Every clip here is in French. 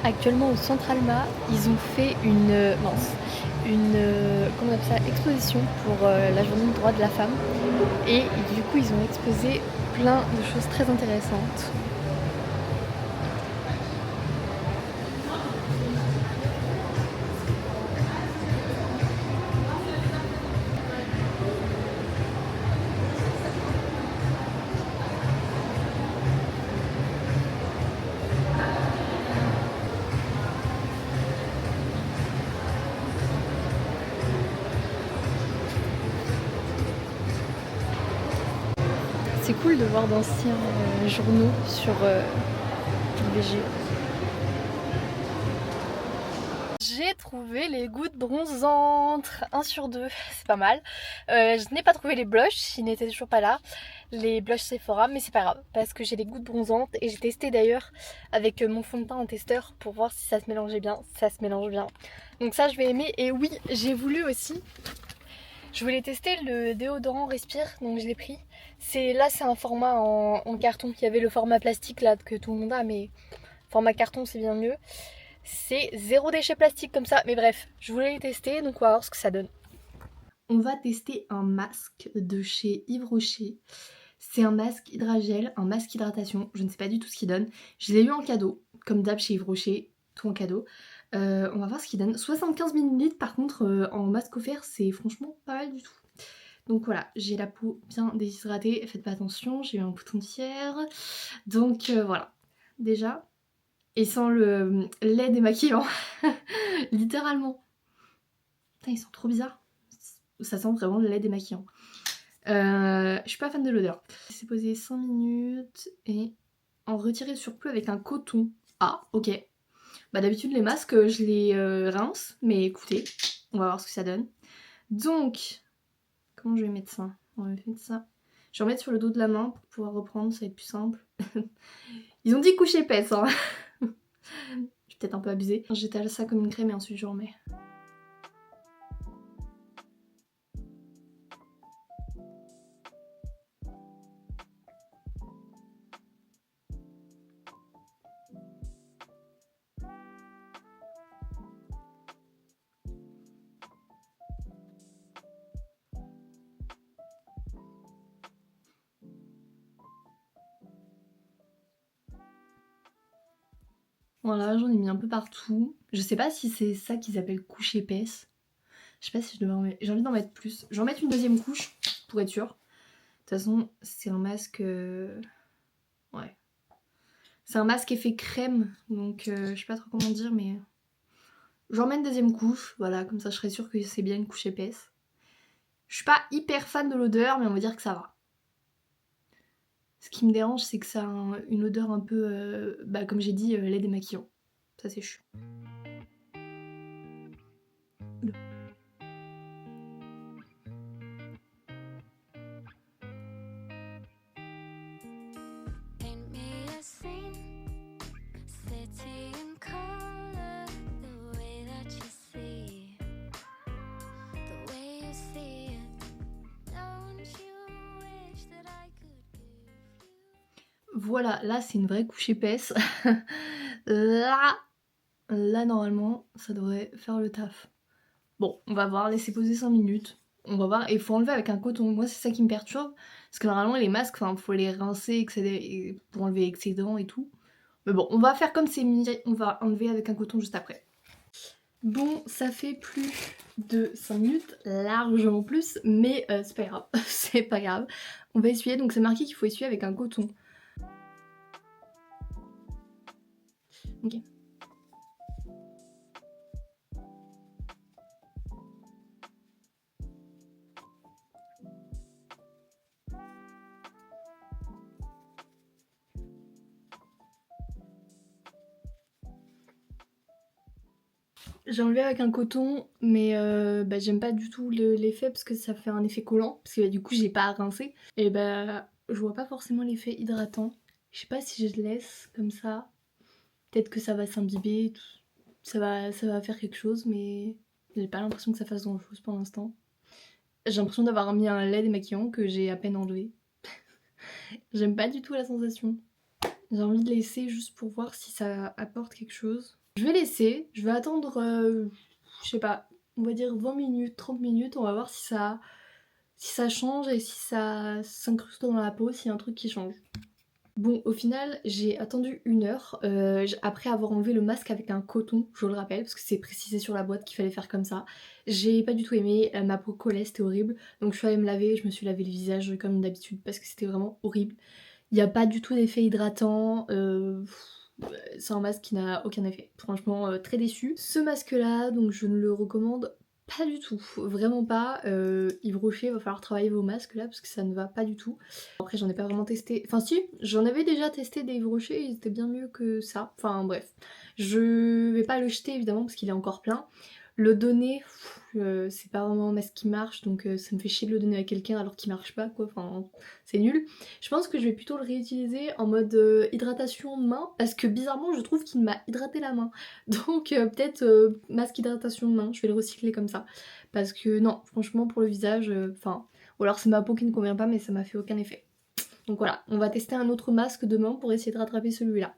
Actuellement au Centralma, ils ont fait comment on appelle ça, exposition pour la journée du droit de la femme. Et du coup, ils ont exposé plein de choses très intéressantes. C'est cool de voir d'anciens journaux sur l'IVG. J'ai trouvé les gouttes bronzantes, 1 sur 2, c'est pas mal. Je n'ai pas trouvé les blushs, ils n'étaient toujours pas là. Les blushs Sephora, mais c'est pas grave, parce que j'ai les gouttes bronzantes et j'ai testé d'ailleurs avec mon fond de teint en testeur pour voir si ça se mélangeait bien. Ça se mélange bien. Donc ça je vais aimer. Et oui, j'ai voulu aussi, je voulais tester le déodorant Respire, donc je l'ai pris. C'est un format en carton. Il y avait le format plastique là que tout le monde a, mais format carton c'est bien mieux. C'est zéro déchet plastique comme ça. Mais bref, je voulais les tester, donc on va voir ce que ça donne. On va tester un masque de chez Yves Rocher. C'est un masque hydragel, un masque hydratation. Je ne sais pas du tout ce qu'il donne. Je l'ai eu en cadeau, comme d'hab chez Yves Rocher, tout en cadeau. On va voir ce qu'il donne. 75 ml par contre en masque offert, c'est franchement pas mal du tout. Donc voilà, j'ai la peau bien déshydratée, faites pas attention, j'ai eu un bouton de fièvre. Donc voilà, déjà. Et sans le lait démaquillant, littéralement. Putain, ils sont trop bizarres. Ça sent vraiment le lait démaquillant. Je suis pas fan de l'odeur. C'est posé 5 minutes et en retirer le surplus avec un coton. Ah, ok. Bah d'habitude les masques, je les rince, mais écoutez, on va voir ce que ça donne. Donc, comment je vais mettre ça? On va mettre ça. Je vais en mettre sur le dos de la main pour pouvoir reprendre, ça va être plus simple. Ils ont dit couche épaisse, hein. J'ai peut-être un peu abusé. J'étale ça comme une crème et ensuite je remets. Voilà, j'en ai mis un peu partout. Je sais pas si c'est ça qu'ils appellent couche épaisse. Je sais pas si je devrais en mettre. J'ai envie d'en mettre plus. Je vais en mettre une deuxième couche pour être sûre. De toute façon, c'est un masque. Ouais. C'est un masque effet crème. Donc je sais pas trop comment dire, mais. J'en mets une deuxième couche. Voilà, comme ça je serai sûre que c'est bien une couche épaisse. Je suis pas hyper fan de l'odeur, mais on va dire que ça va. Ce qui me dérange, c'est que ça a une odeur un peu, comme j'ai dit, lait démaquillant. Ça, c'est chiant. Voilà, là c'est une vraie couche épaisse. là, normalement, ça devrait faire le taf. Bon, on va voir, laisser poser 5 minutes. On va voir, et il faut enlever avec un coton. Moi, c'est ça qui me perturbe. Parce que normalement, les masques, faut les rincer pour enlever l'excédent et tout. Mais bon, on va faire comme c'est mis. On va enlever avec un coton juste après. Bon, ça fait plus de 5 minutes, largement plus, mais c'est pas grave. C'est pas grave. On va essuyer, donc c'est marqué qu'il faut essuyer avec un coton. Ok. J'ai enlevé avec un coton, mais j'aime pas du tout l'effet parce que ça fait un effet collant, parce que du coup j'ai pas à rincer. Et je vois pas forcément l'effet hydratant. Je sais pas si je laisse comme ça. Peut-être que ça va s'imbiber, ça va faire quelque chose, mais j'ai pas l'impression que ça fasse grand chose pour l'instant. J'ai l'impression d'avoir mis un lait démaquillant que j'ai à peine enlevé. J'aime pas du tout la sensation. J'ai envie de laisser juste pour voir si ça apporte quelque chose. Je vais laisser, je vais attendre, je sais pas, on va dire 20 minutes, 30 minutes, on va voir si ça change et si ça s'incruste dans la peau, s'il y a un truc qui change. Bon, au final, j'ai attendu 1 heure après avoir enlevé le masque avec un coton, je le rappelle, parce que c'est précisé sur la boîte qu'il fallait faire comme ça. J'ai pas du tout aimé, ma peau collait, c'était horrible. Donc je suis allée me laver, je me suis lavé le visage comme d'habitude parce que c'était vraiment horrible. Il n'y a pas du tout d'effet hydratant, c'est un masque qui n'a aucun effet. Franchement, très déçue. Ce masque-là, donc je ne le recommande pas du tout, vraiment pas. Yves Rocher, va falloir travailler vos masques là parce que ça ne va pas du tout. Après j'en ai pas vraiment testé, enfin si, j'en avais déjà testé des Yves Rocher, ils étaient bien mieux que ça. Enfin bref, je vais pas le jeter évidemment parce qu'il est encore plein. Le donner, c'est pas vraiment un masque qui marche, donc ça me fait chier de le donner à quelqu'un alors qu'il marche pas quoi, enfin c'est nul. Je pense que je vais plutôt le réutiliser en mode hydratation de main, parce que bizarrement je trouve qu'il m'a hydraté la main. Donc peut-être masque hydratation de main, je vais le recycler comme ça. Parce que non, franchement pour le visage, enfin, ou alors c'est ma peau qui ne convient pas mais ça m'a fait aucun effet. Donc voilà, on va tester un autre masque demain pour essayer de rattraper celui-là.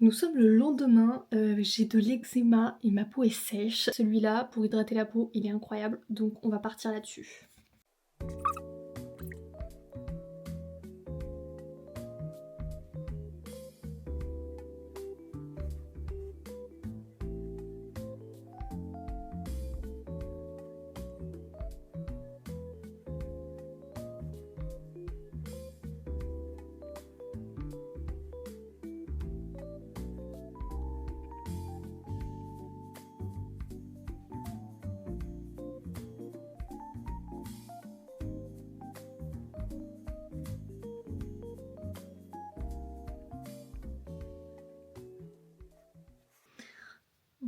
Nous sommes le lendemain, j'ai de l'eczéma et ma peau est sèche. Celui-là, pour hydrater la peau, il est incroyable, donc on va partir là-dessus.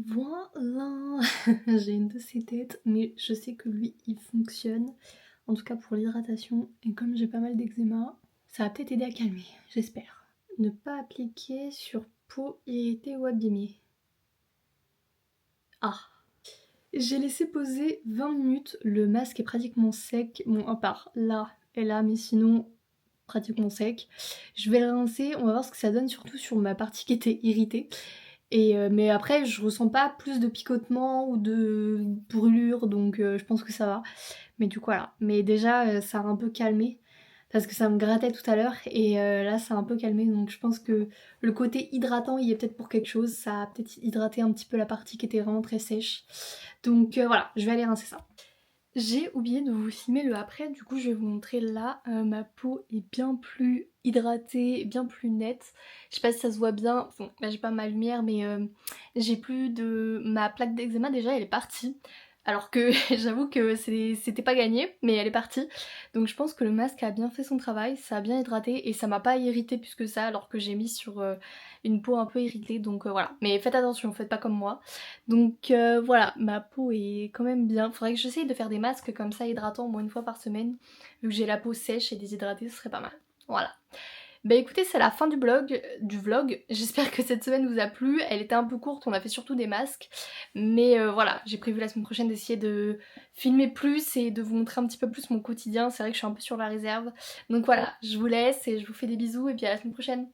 Voilà, j'ai une de ces têtes, mais je sais que lui, il fonctionne, en tout cas pour l'hydratation. Et comme j'ai pas mal d'eczéma, ça va peut-être aider à calmer, j'espère. Ne pas appliquer sur peau irritée ou abîmée. Ah, j'ai laissé poser 20 minutes, le masque est pratiquement sec, bon à part là et là, mais sinon pratiquement sec. Je vais le rincer, on va voir ce que ça donne, surtout sur ma partie qui était irritée. Et mais après je ressens pas plus de picotement ou de brûlure, donc je pense que ça va. Mais du coup voilà, mais déjà ça a un peu calmé parce que ça me grattait tout à l'heure et là ça a un peu calmé, donc je pense que le côté hydratant il est peut-être pour quelque chose, ça a peut-être hydraté un petit peu la partie qui était vraiment très sèche. Donc voilà, je vais aller rincer ça. J'ai oublié de vous filmer le après, du coup je vais vous montrer là, ma peau est bien plus hydratée, bien plus nette. Je sais pas si ça se voit bien, bon là j'ai pas ma lumière mais j'ai plus de... Ma plaque d'eczéma déjà elle est partie. Alors que j'avoue que c'était pas gagné, mais elle est partie. Donc je pense que le masque a bien fait son travail, ça a bien hydraté et ça m'a pas irrité plus que ça alors que j'ai mis sur une peau un peu irritée, donc voilà. Mais faites attention, faites pas comme moi. Donc voilà, ma peau est quand même bien. Faudrait que j'essaye de faire des masques comme ça hydratants au moins 1 fois par semaine. Vu que j'ai la peau sèche et déshydratée, ce serait pas mal. Voilà. Bah écoutez, c'est la fin du vlog. J'espère que cette semaine vous a plu. Elle était un peu courte, on a fait surtout des masques. Mais voilà, j'ai prévu la semaine prochaine d'essayer de filmer plus et de vous montrer un petit peu plus mon quotidien. C'est vrai que je suis un peu sur la réserve. Donc voilà, je vous laisse et je vous fais des bisous et puis à la semaine prochaine.